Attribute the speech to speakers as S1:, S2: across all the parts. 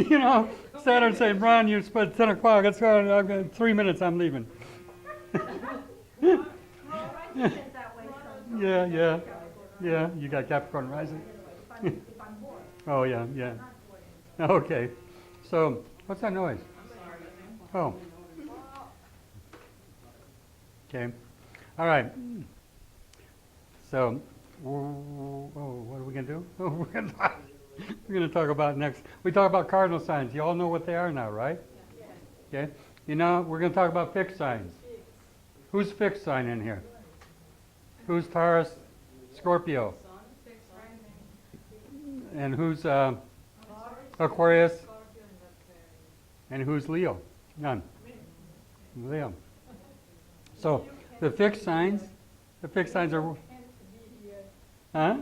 S1: You know, Saturn saying, Ron, you spent 10 o'clock. I've got 3 minutes, I'm leaving. Yeah, yeah, yeah. You got Capricorn rising. Oh, yeah, yeah. Okay. So, what's that noise? Oh. Okay. All right. So, what are we going to do? We're going to talk about next. We talk about cardinal signs. You all know what they are now, right? Okay. You know, we're going to talk about fixed signs. Who's fixed sign in here? Who's Taurus, Scorpio? And who's Aquarius? And who's Leo? None. Leo. So the fixed signs are. Huh?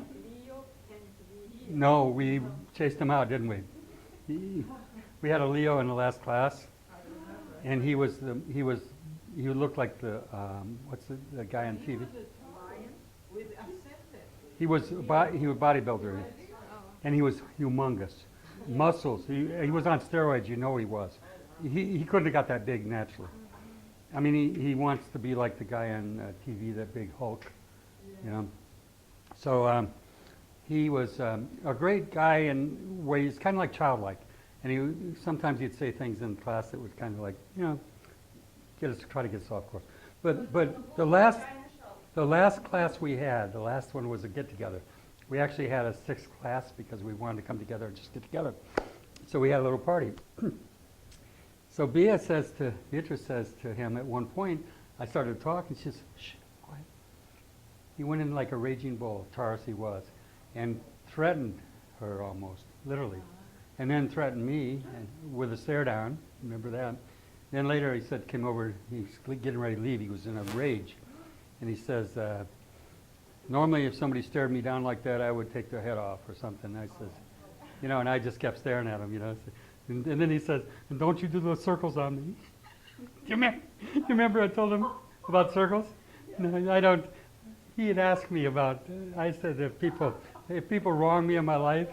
S1: No, we chased him out, didn't we? We had a Leo in the last class, and he looked like the the guy on TV. He was bodybuilder, and he was humongous, muscles. He was on steroids. You know he was. He couldn't have got that big naturally. I mean, he wants to be like the guy on TV, that big Hulk, you know. So he was a great guy in ways, kind of like childlike. And sometimes he'd say things in class that was kind of like, you know, try to get us off course. But the last class we had, the last one was a get together. We actually had a sixth class because we wanted to come together and just get together. So we had a little party. So Beatrice says to him at one point, I started to talk, and she says, shh, quiet. He went in like a raging bull, Taurus he was, and threatened her almost, literally. And then threatened me with a stare down, remember that? Then later he said, came over, he's getting ready to leave, he was in a rage. And he says, normally if somebody stared me down like that, I would take their head off or something. And I says, you know, and I just kept staring at him, you know. And then he says, and don't you do those circles on me. Do you remember I told him about circles? No, I don't. He had asked me about, I said if people wrong me in my life,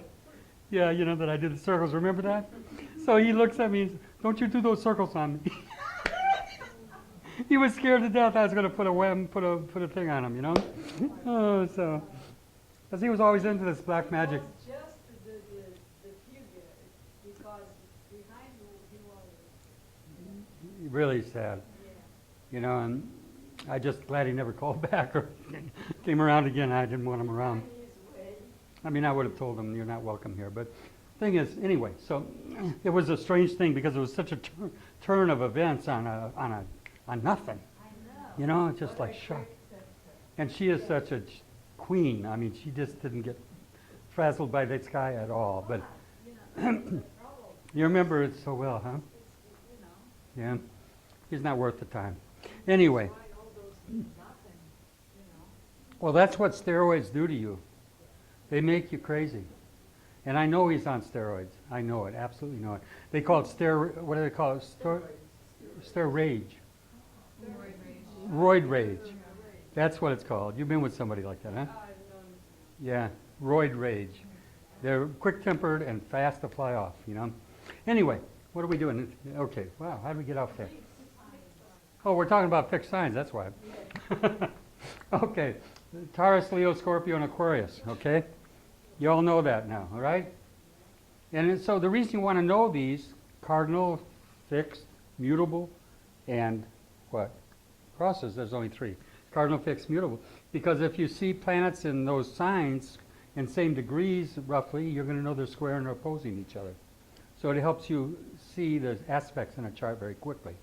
S1: yeah, you know, that I did the circles, remember that? So he looks at me and says, don't you do those circles on me. He was scared to death I was going to put a thing on him, you know? Oh, so, because he was always into this black magic.
S2: Just the figure, because behind he was.
S1: Really sad.
S2: Yeah.
S1: You know, and I just glad he never called back or came around again. I didn't want him around. I mean, I would have told him you're not welcome here. But the thing is, anyway, so it was a strange thing because it was such a turn of events on nothing. You know, just like shock. And she is such a queen. I mean, she just didn't get frazzled by this guy at all. But you remember it so well, huh? Yeah. He's not worth the time. Anyway. Well, that's what steroids do to you. They make you crazy. And I know he's on steroids. I know it, absolutely know it. They call it what do they call it? Steroid. Roid rage. That's what it's called. You've been with somebody like that, huh? Yeah, roid rage. They're quick-tempered and fast to fly off, you know? Anyway, what are we doing? Okay, wow, how did we get off there? Oh, we're talking about fixed signs, that's why. Okay, Taurus, Leo, Scorpio, and Aquarius, okay? You all know that now, all right? And so the reason you want to know these, cardinal, fixed, mutable, and what? Crosses, there's only three. Cardinal, fixed, mutable. Because if you see planets in those signs in same degrees, roughly, you're going to know they're square and opposing each other. So it helps you see the aspects in a chart very quickly.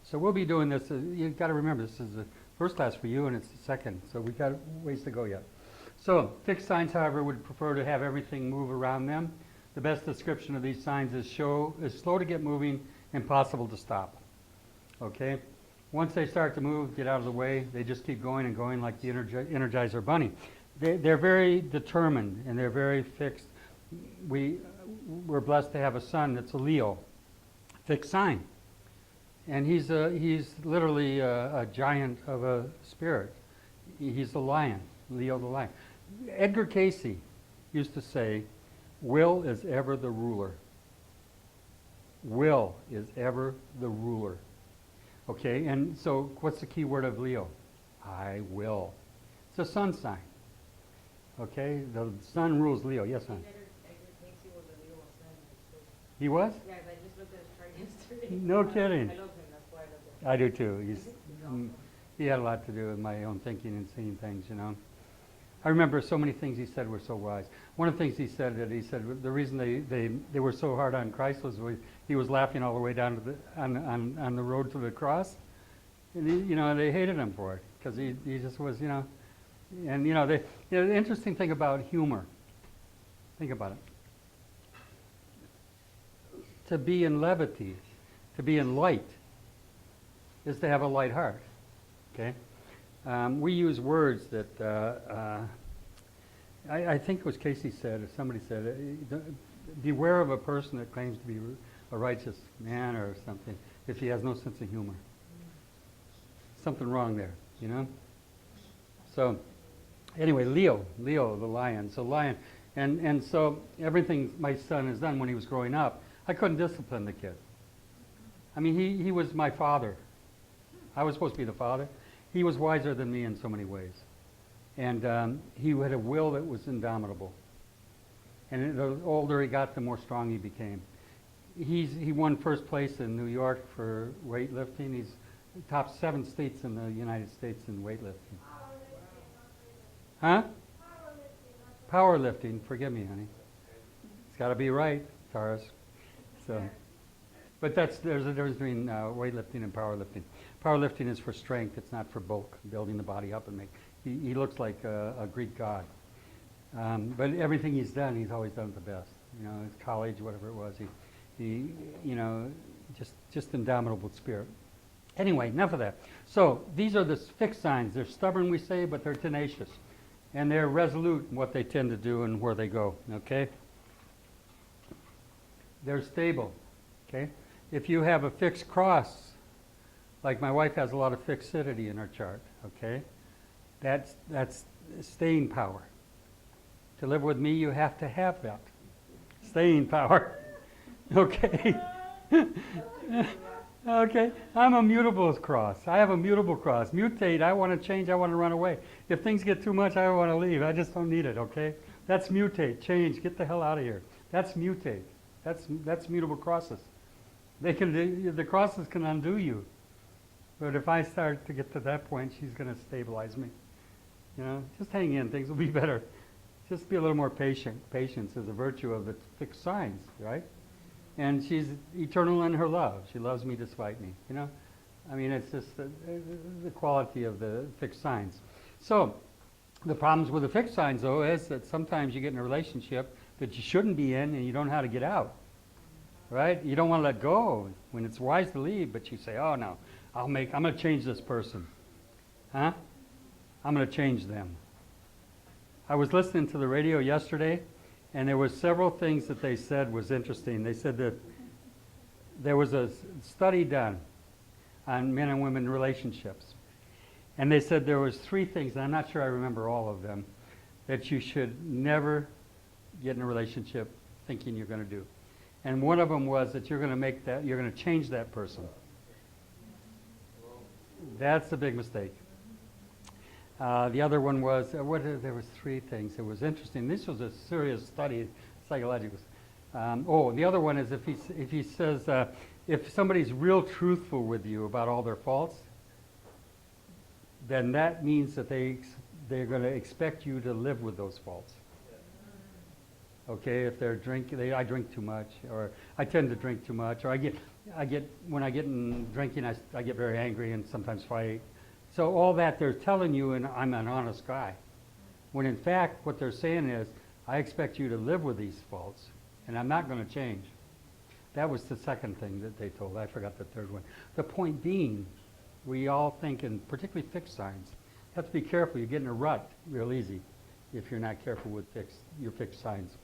S1: So we'll be doing this. You've got to remember, this is the first class for you, and it's the second. So we've got ways to go yet. So fixed signs, however, would prefer to have everything move around them. The best description of these signs is slow to get moving, impossible to stop. Okay? Once they start to move, get out of the way, they just keep going and going like the Energizer Bunny. They're very determined and they're very fixed. We're blessed to have a son that's a Leo, fixed sign. And he's literally a giant of a spirit. He's the lion, Leo the lion. Edgar Casey used to say, will is ever the ruler. Will is ever the ruler. Okay, and so what's the key word of Leo? I will. It's a sun sign. Okay, the sun rules Leo. Yes, hon?
S3: Thinks he was a Leo ascendant.
S1: He was?
S3: Yeah, I just looked at his chart yesterday.
S1: No kidding.
S3: I love him, that's why I love him.
S1: I do too. He had a lot to do with my own thinking and seeing things, you know. I remember so many things he said were so wise. One of the things he said the reason they were so hard on Christ was he was laughing all the way down to on the road to the cross, and they hated him for it because he just was, and the interesting thing about humor. Think about it. To be in levity, to be in light, is to have a light heart. Okay, we use words that I think it was Casey said, or somebody said, beware of a person that claims to be a righteous man or something if he has no sense of humor. Something wrong there, So, anyway, Leo the lion. So lion, and so everything my son has done when he was growing up, I couldn't discipline the kid. I mean, he was my father. I was supposed to be the father. He was wiser than me in so many ways. And he had a will that was indomitable. And the older he got, the more strong he became. He won first place in New York for weightlifting. He's top 7 states in the United States in weightlifting. Huh? Powerlifting. Forgive me, honey. It's got to be right, Taurus. So, but there's a difference between weightlifting and powerlifting. Powerlifting is for strength. It's not for bulk, building the body up and make. He looks like a Greek god. But everything he's done, he's always done it the best. His college, whatever it was, he just indomitable spirit. Anyway, enough of that. So these are the fixed signs. They're stubborn, we say, but they're tenacious. And they're resolute in what they tend to do and where they go, okay? They're stable, okay? If you have a fixed cross, like my wife has a lot of fixity in her chart, okay? That's staying power. To live with me, you have to have that. Staying power, okay? Okay, I'm a mutable cross. I have a mutable cross. Mutate, I want to change, I want to run away. If things get too much, I want to leave. I just don't need it, okay? That's mutate, change, get the hell out of here. That's mutate. That's mutable crosses. The crosses can undo you. But if I start to get to that point, she's going to stabilize me. Just hang in, things will be better. Just be a little more patient. Patience is a virtue of the fixed signs, right? And she's eternal in her love. She loves me despite me, I mean, it's just the quality of the fixed signs. So, the problems with the fixed signs, though, is that sometimes you get in a relationship that you shouldn't be in and you don't know how to get out, right? You don't want to let go when it's wise to leave, but you say, oh, no, I'm going to change this person. Huh? I'm going to change them. I was listening to the radio yesterday, and there were several things that they said was interesting. They said that there was a study done on men and women relationships. And they said there was 3 things, and I'm not sure I remember all of them, that you should never get in a relationship thinking you're going to do. And one of them was that you're going to change that person. That's a big mistake. The other one was, there was 3 things. It was interesting. This was a serious study, psychological. The other one is if he says, if somebody's real truthful with you about all their faults, then that means that they're going to expect you to live with those faults. Okay, if they're drinking, I drink too much, or I tend to drink too much, or when I get in drinking, I get very angry and sometimes fight. So all that they're telling you, and I'm an honest guy, when in fact what they're saying is, I expect you to live with these faults, and I'm not going to change. That was the second thing that they told. I forgot the third one. The point being, we all think, and particularly fixed signs, you have to be careful. You get in a rut real easy if you're not careful with your fixed signs.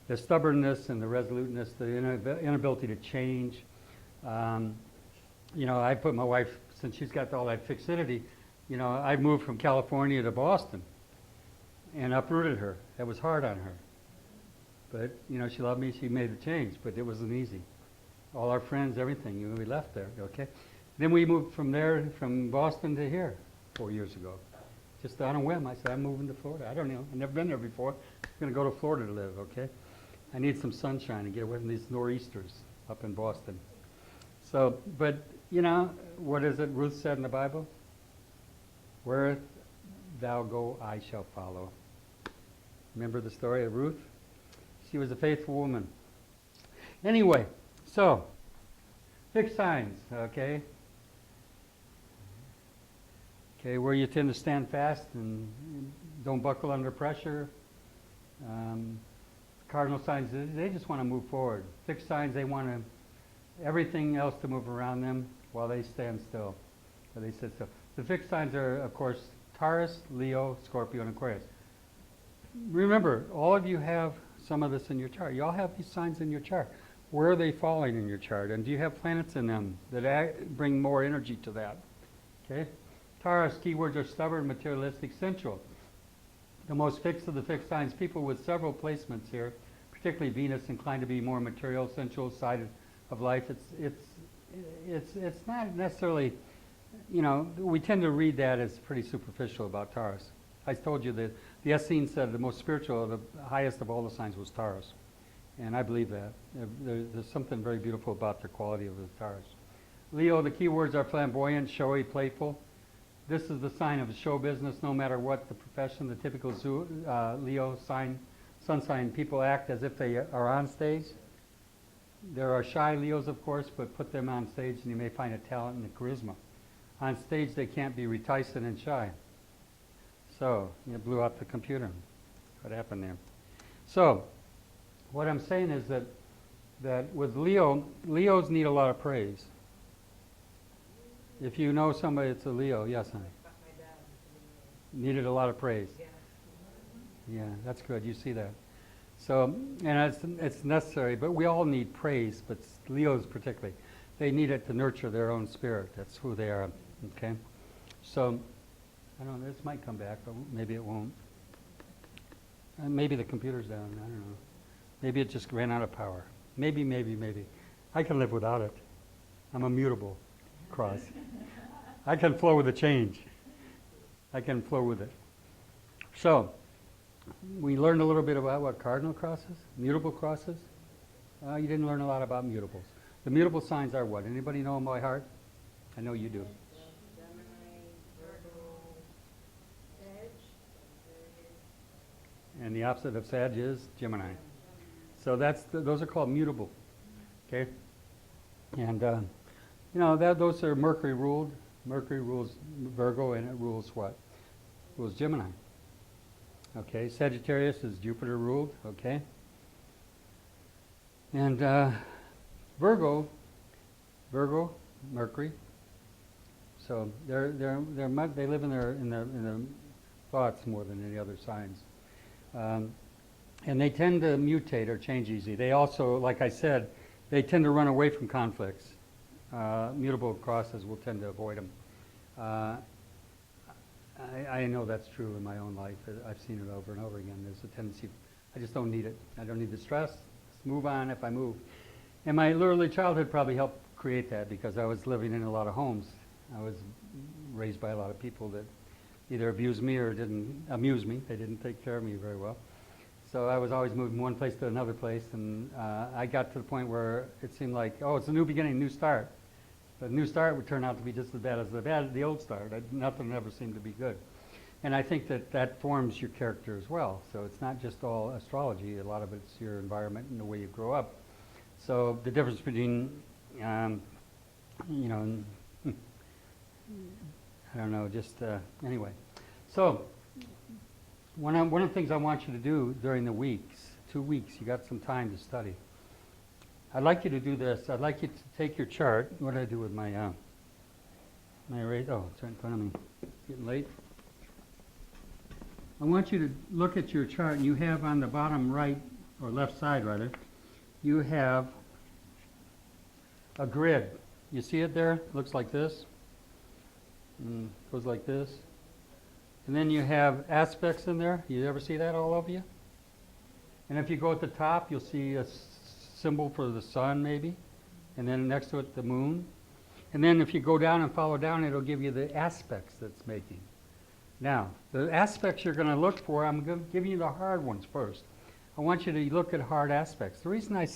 S1: The stubbornness and the resoluteness, the inability to change. I put my wife, since she's got all that fixity, I moved from California to Boston and uprooted her. That was hard on her. But, she loved me, she made the change, but it wasn't easy. all our friends, everything. We left there, okay? Then we moved from there, from Boston to here 4 years ago. Just on a whim, I said, I'm moving to Florida. I don't know, I've never been there before. I'm going to go to Florida to live, okay? I need some sunshine and get away from these nor'easters up in Boston. So, but, you know, what is it Ruth said in the Bible? Where thou go, I shall follow. Remember the story of Ruth? She was a faithful woman. Anyway, so, fixed signs, okay? Okay, where you tend to stand fast and don't buckle under pressure. Cardinal signs, they just want to move forward. Fixed signs, they want everything else to move around them while they stand still, or they sit still. The fixed signs are, of course, Taurus, Leo, Scorpio, and Aquarius. Remember, all of you have some of this in your chart. You all have these signs in your chart. Where are they falling in your chart? And do you have planets in them that bring more energy to that? Okay? Taurus, keywords are stubborn, materialistic, sensual. The most fixed of the fixed signs, people with several placements here, particularly Venus, inclined to be more material, sensual side of life. It's not necessarily, you know, we tend to read that as pretty superficial about Taurus. I told you that the Essene said the most spiritual, the highest of all the signs was Taurus. And I believe that. There's something very beautiful about the quality of the Taurus. Leo, the keywords are flamboyant, showy, playful. This is the sign of show business, no matter what the profession. The typical Leo sign, sun sign, people act as if they are on stage. There are shy Leos, of course, but put them on stage and you may find a talent and a charisma. On stage, they can't be reticent and shy. So, you blew up the computer. What happened there? So, what I'm saying is that with Leo, Leos need a lot of praise. If you know somebody that's a Leo, yes, honey.
S3: My dad
S1: Needed a lot of praise.
S3: yeah.
S1: Yeah, that's good. You see that. So, and it's necessary, but we all need praise, but Leos particularly. They need it to nurture their own spirit. That's who they are, okay? So, I don't know, this might come back, but maybe it won't. Maybe the computer's down, I don't know. Maybe it just ran out of power. Maybe. I can live without it. I'm immutable, cross. I can flow with the change. I can flow with it. So, we learned a little bit about what cardinal crosses, mutable crosses. You didn't learn a lot about mutables. The mutable signs are what? Anybody know them by heart? I know you do.
S3: Gemini, Virgo,
S2: Sag,
S1: And the opposite of Sag is Gemini. So those are called mutable. Okay? And, you know, those are Mercury ruled. Mercury rules Virgo and it rules what? Rules Gemini. Okay, Sagittarius is Jupiter ruled, okay? And Virgo, Mercury. So they live in their thoughts more than any other signs. And they tend to mutate or change easy. They also, like I said, they tend to run away from conflicts. Mutable crosses will tend to avoid them. I know that's true in my own life. I've seen it over and over again. There's a tendency, I just don't need it. I don't need the stress. Just move on if I move. And my early childhood probably helped create that because I was living in a lot of homes. I was raised by a lot of people that either abused me or didn't amuse me. They didn't take care of me very well. So I was always moving one place to another place, and I got to the point where it seemed like, oh, it's a new beginning, new start. The new start would turn out to be just as bad as the old start. Nothing ever seemed to be good. And I think that forms your character as well. So it's not just all astrology. A lot of it's your environment and the way you grow up. So the difference between, you know, I don't know, just anyway. So one of the things I want you to do during the weeks, 2 weeks, you got some time to study. I'd like you to do this. I'd like you to take your chart. What did I do with my my rate? Oh, it's right in front of me. Getting late. I want you to look at your chart, and you have on the bottom right, or left side rather, you have a grid. You see it there? It looks like this. Goes like this. And then you have aspects in there. You ever see that all over you? And if you go at the top, you'll see a symbol for the sun maybe. and then next to it the moon. And then if you go down and follow down, it'll give you the aspects that's making. Now, the aspects you're going to look for, I'm giving you the hard ones first. I want you to look at hard aspects. The reason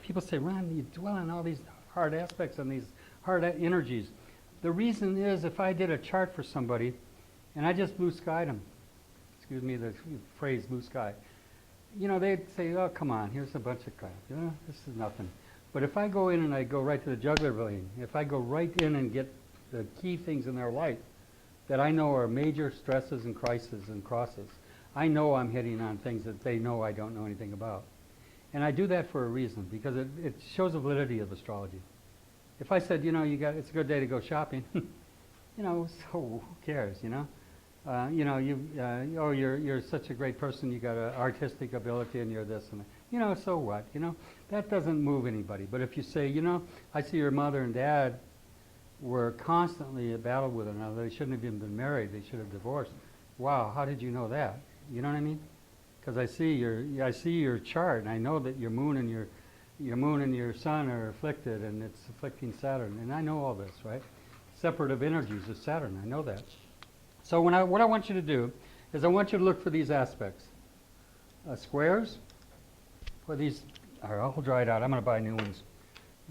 S1: people say, Ron, you dwell on all these hard aspects and these hard energies. The reason is if I did a chart for somebody and I just blue skied them, excuse me the phrase blue sky, they'd say, oh, come on, here's a bunch of crap. This is nothing. But if I go in and I go right to the jugular vein, if I go right in and get the key things in their life that I know are major stresses and crises and crosses, I know I'm hitting on things that they know I don't know anything about. And I do that for a reason, because it shows the validity of astrology. If I said, it's a good day to go shopping, so who cares, you're such a great person, you got an artistic ability and you're this and that. So what, that doesn't move anybody. But if you say, I see your mother and dad were constantly at battle with another, they shouldn't have even been married, they should have divorced. Wow, how did you know that? You know what I mean? Because I see your chart, and I know that your moon and your sun are afflicted, and it's afflicting Saturn, and I know all this, right? Separative energies of Saturn, I know that. So what I want you to do is I want you to look for these aspects. Squares, well, these are all dried out. I'm going to buy new ones.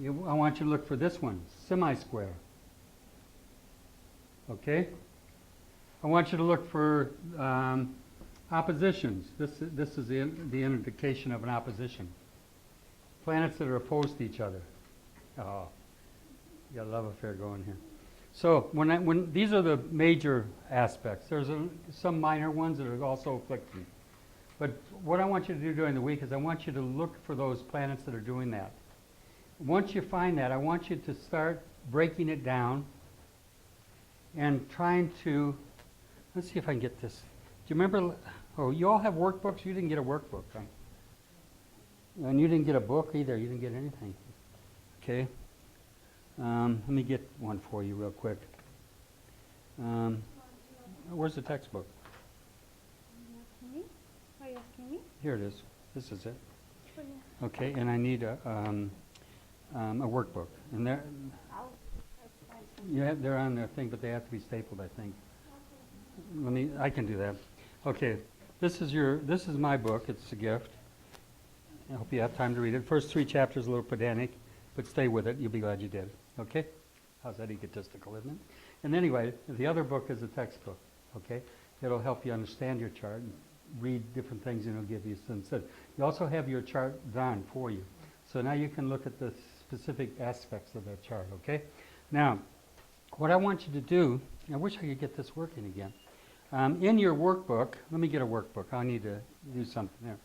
S1: I want you to look for this one, semi-square. Okay? I want you to look for oppositions. This is the indication of an opposition. Planets that are opposed to each other. Oh, you got a love affair going here. So when these are the major aspects. There's some minor ones that are also afflicting. But what I want you to do during the week is I want you to look for those planets that are doing that. Once you find that, I want you to start breaking it down and trying to, let's see if I can get this. Do you remember, you all have workbooks? You didn't get a workbook, right? And you didn't get a book either. You didn't get anything. Okay. Let me get one for you real quick. Where's the textbook?
S2: Are you asking me?
S1: Here it is. This is it.
S2: Oh, yeah.
S1: Okay, and I need a workbook. And
S2: I'll find some.
S1: they're on their thing, but they have to be stapled, I think. I can do that. Okay, this is my book. It's a gift. I hope you have time to read it. First 3 chapters a little pedantic, but stay with it. You'll be glad you did. Okay? How's that egotistical, isn't it? And anyway, the other book is a textbook. Okay? It'll help you understand your chart and read different things, and it'll give you some sense. You also have your chart done for you. So now you can look at the specific aspects of that chart, okay? Now, what I want you to do, I wish I could get this working again. In your workbook, let me get a workbook. I need to do something there.